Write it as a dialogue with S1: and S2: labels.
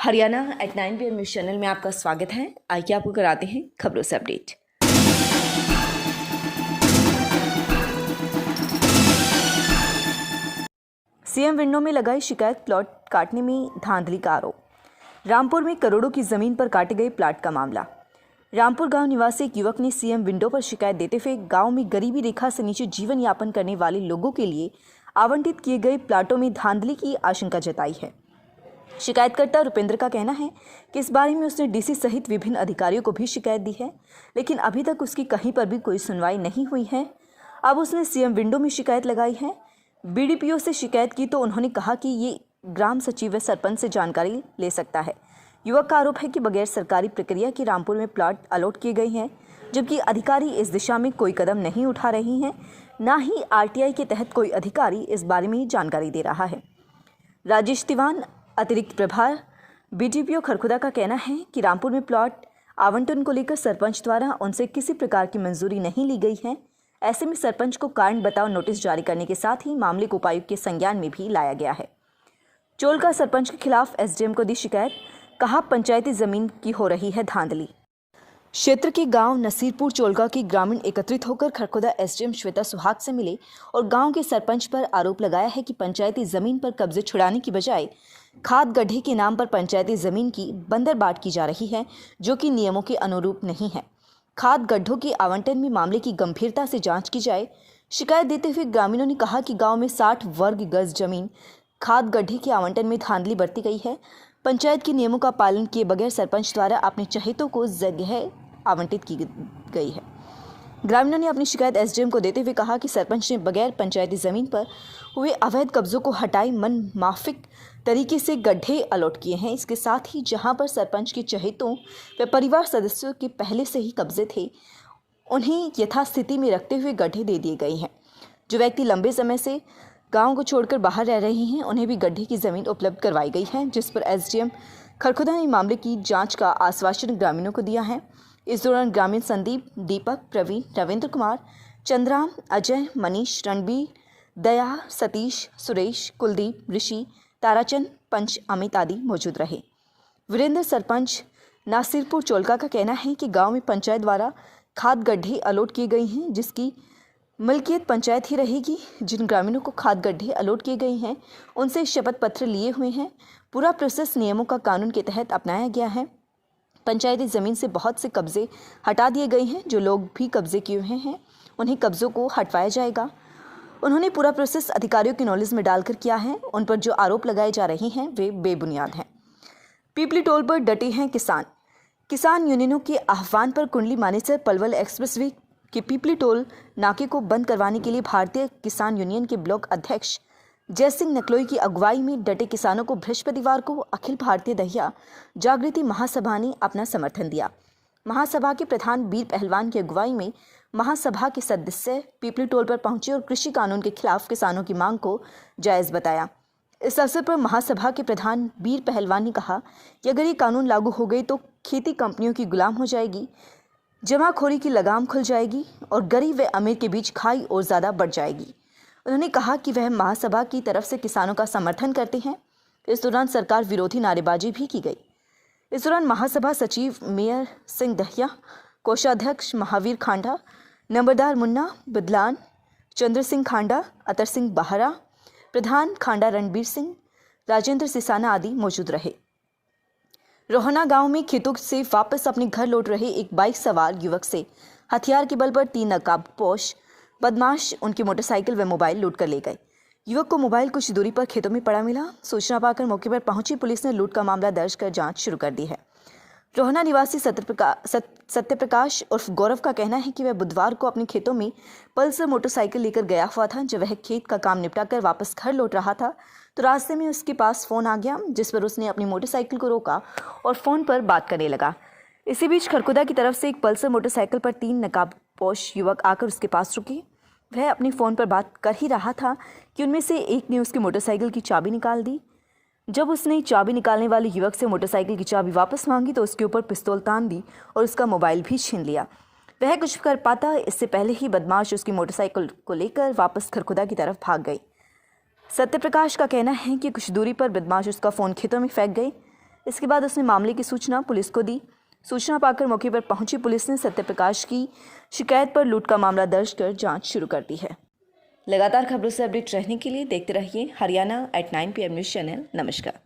S1: Haryana at 9 PM news channel में आपका स्वागत है। आइए आपको कराते हैं खबरों से अपडेट। सीएम विंडो में लगाई शिकायत, प्लॉट काटने में धांधली का आरोप। रामपुर में करोड़ों की जमीन पर काटे गए प्लाट का मामला। रामपुर गांव निवासी एक युवक ने सीएम विंडो पर शिकायत देते हुए गांव में गरीबी रेखा से नीचे जीवन यापन करने वाले लोगों के लिए आवंटित किए गए प्लाटों में धांधली की आशंका जताई है। शिकायतकर्ता रुपेंद्र का कहना है कि इस बारे में उसने डीसी सहित विभिन्न अधिकारियों को भी शिकायत दी है, लेकिन अभी तक उसकी कहीं पर भी कोई सुनवाई नहीं हुई है। अब उसने सीएम विंडो में शिकायत लगाई है। बीडीपीओ से शिकायत की तो उन्होंने कहा कि ये ग्राम सचिव व सरपंच से जानकारी ले सकता है। युवक का आरोप है कि बगैर सरकारी प्रक्रिया के रामपुर में प्लाट अलॉट किए गए हैं, जबकि अधिकारी इस दिशा में कोई कदम नहीं उठा रहे हैं। न ही आरटीआई के तहत कोई अधिकारी इस बारे में जानकारी दे रहा है। राजेश तिवान, अतिरिक्त प्रभार बीडीपीओ खरखुदा का कहना है कि रामपुर में प्लॉट आवंटन को लेकर सरपंच द्वारा उनसे किसी प्रकार की मंजूरी नहीं ली गई है। ऐसे में सरपंच को कारण बताओ नोटिस जारी करने के साथ ही मामले को उपायुक्त के संज्ञान में भी लाया गया है। चोलका सरपंच के खिलाफ एसडीएम को दी शिकायत, कहा पंचायती जमीन की हो रही है धांधली। क्षेत्र के गांव नसीरपुर चोलका के ग्रामीण एकत्रित होकर खरखुदा एसडीएम श्वेता सुहाग से मिले और गांव के सरपंच पर आरोप लगाया है कि पंचायती जमीन पर कब्जे छुड़ाने की बजाय खाद गड्ढे के नाम पर पंचायती जमीन की बंदरबाट की जा रही है, जो कि नियमों के अनुरूप नहीं है। खाद गड्ढों के आवंटन में मामले की गंभीरता से जांच की जाए। शिकायत देते हुए ग्रामीणों ने कहा कि गांव में 60 वर्ग गज जमीन खाद गड्ढे के आवंटन में धांधली बरती गई है। पंचायत के नियमों का पालन किए बगैर सरपंच द्वारा अपने चहेतों को जगह आवंटित की गई है। ग्रामीणों ने अपनी शिकायत एसडीएम को देते हुए कहा कि सरपंच ने बगैर पंचायती जमीन पर हुए अवैध कब्जों को हटाए मन माफिक तरीके से गड्ढे अलॉट किए हैं। इसके साथ ही जहां पर सरपंच के चहेतों व परिवार सदस्यों के पहले से ही कब्जे थे, उन्हें यथास्थिति में रखते हुए गड्ढे दे दिए गए हैं। जो व्यक्ति लंबे समय से गाँव को छोड़कर बाहर रह रहे हैं, उन्हें भी गड्ढे की जमीन उपलब्ध करवाई गई है, जिस पर एसडीएम खरखुदा ने मामले की जाँच का आश्वासन ग्रामीणों को दिया है। इस दौरान ग्रामीण संदीप, दीपक, प्रवीण, रविंद्र कुमार, चंद्राम, अजय, मनीष, रणबीर, दया, सतीश, सुरेश, कुलदीप, ऋषि, ताराचंद, पंच, अमित आदि मौजूद रहे। वीरेंद्र सरपंच नासिरपुर चोलका का कहना है कि गांव में पंचायत द्वारा खाद गड्ढे अलॉट किए गए हैं, जिसकी मलकियत पंचायत ही रहेगी। जिन ग्रामीणों को खाद गड्ढे अलॉट किए गए हैं, उनसे शपथ पत्र लिए हुए हैं। पूरा प्रोसेस नियमों का कानून के तहत अपनाया गया है। पंचायती ज़मीन से बहुत से कब्जे हटा दिए गए हैं। जो लोग भी कब्जे किए हुए हैं, उन्हें कब्जों को हटवाया जाएगा। उन्होंने पूरा प्रोसेस अधिकारियों की नॉलेज में डालकर किया है। उन पर जो आरोप लगाए जा रहे हैं वे बेबुनियाद हैं। पीपली टोल पर डटे हैं किसान। किसान यूनियनों के आह्वान पर कुंडली मानेसर पलवल एक्सप्रेसवे के पीपली टोल नाके को बंद करवाने के लिए भारतीय किसान यूनियन के ब्लॉक अध्यक्ष जयसिंह नकलोई की अगुवाई में डटे किसानों को बृहस्पतिवार को अखिल भारतीय दहिया जागृति महासभा ने अपना समर्थन दिया। महासभा के प्रधान बीर पहलवान की अगुवाई में महासभा के सदस्य पीपली टोल पर पहुंचे और कृषि कानून के खिलाफ किसानों की मांग को जायज़ बताया। इस अवसर पर महासभा के प्रधान बीर पहलवान ने कहा कि अगर ये कानून लागू हो गए तो खेती कंपनियों की गुलाम हो जाएगी, जमाखोरी की लगाम खुल जाएगी और गरीब व अमीर के बीच खाई और ज़्यादा बढ़ जाएगी। उन्होंने कहा कि वह महासभा की तरफ से किसानों का समर्थन करते हैं। इस दौरान सरकार विरोधी नारेबाजी भी की गई। इस दौरान महासभा सचिव मेयर सिंह दहिया, कोषाध्यक्ष महावीर खांडा, नंबरदार मुन्ना बदलान, चंद्र सिंह खांडा, अतर सिंह बाहरा, प्रधान खांडा रणबीर सिंह, राजेंद्र सिसाना आदि मौजूद रहे। रोहना गांव में खेतों से वापस अपने घर लौट रहे एक बाइक सवार युवक से हथियार के बल पर 3 नकाबपोश बदमाश उनकी मोटरसाइकिल व मोबाइल लूट कर ले गए। युवक को मोबाइल कुछ दूरी पर खेतों में पड़ा मिला। सूचना पाकर मौके पर पहुंची पुलिस ने लूट का मामला दर्ज कर जांच शुरू कर दी है। रोहना निवासी सत्यप्रकाश उर्फ गौरव का कहना है कि वह बुधवार को अपने खेतों में पल्सर मोटरसाइकिल लेकर गया हुआ था। जब वह खेत का काम निपटा कर वापस घर लौट रहा था तो रास्ते में उसके पास फ़ोन आ गया, जिस पर उसने अपनी मोटरसाइकिल को रोका और फ़ोन पर बात करने लगा। इसी बीच खरखुदा की तरफ से एक पल्सर मोटरसाइकिल पर 3 नकाबपोश युवक आकर उसके पास रुके। वह अपनी फ़ोन पर बात कर ही रहा था कि उनमें से एक ने उसकी मोटरसाइकिल की चाबी निकाल दी। जब उसने चाबी निकालने वाले युवक से मोटरसाइकिल की चाबी वापस मांगी तो उसके ऊपर पिस्तौल तान दी और उसका मोबाइल भी छीन लिया। वह कुछ कर पाता इससे पहले ही बदमाश उसकी मोटरसाइकिल को लेकर वापस खरखुदा की तरफ भाग गए। सत्यप्रकाश का कहना है कि कुछ दूरी पर बदमाश उसका फ़ोन खेतों में फेंक गए। इसके बाद उसने मामले की सूचना पुलिस को दी। सूचना पाकर मौके पर पहुंची पुलिस ने सत्यप्रकाश की शिकायत पर लूट का मामला दर्ज कर जांच शुरू कर दी है। लगातार खबरों से अपडेट रहने के लिए देखते रहिए हरियाणा@9 PM न्यूज़ चैनल। नमस्कार।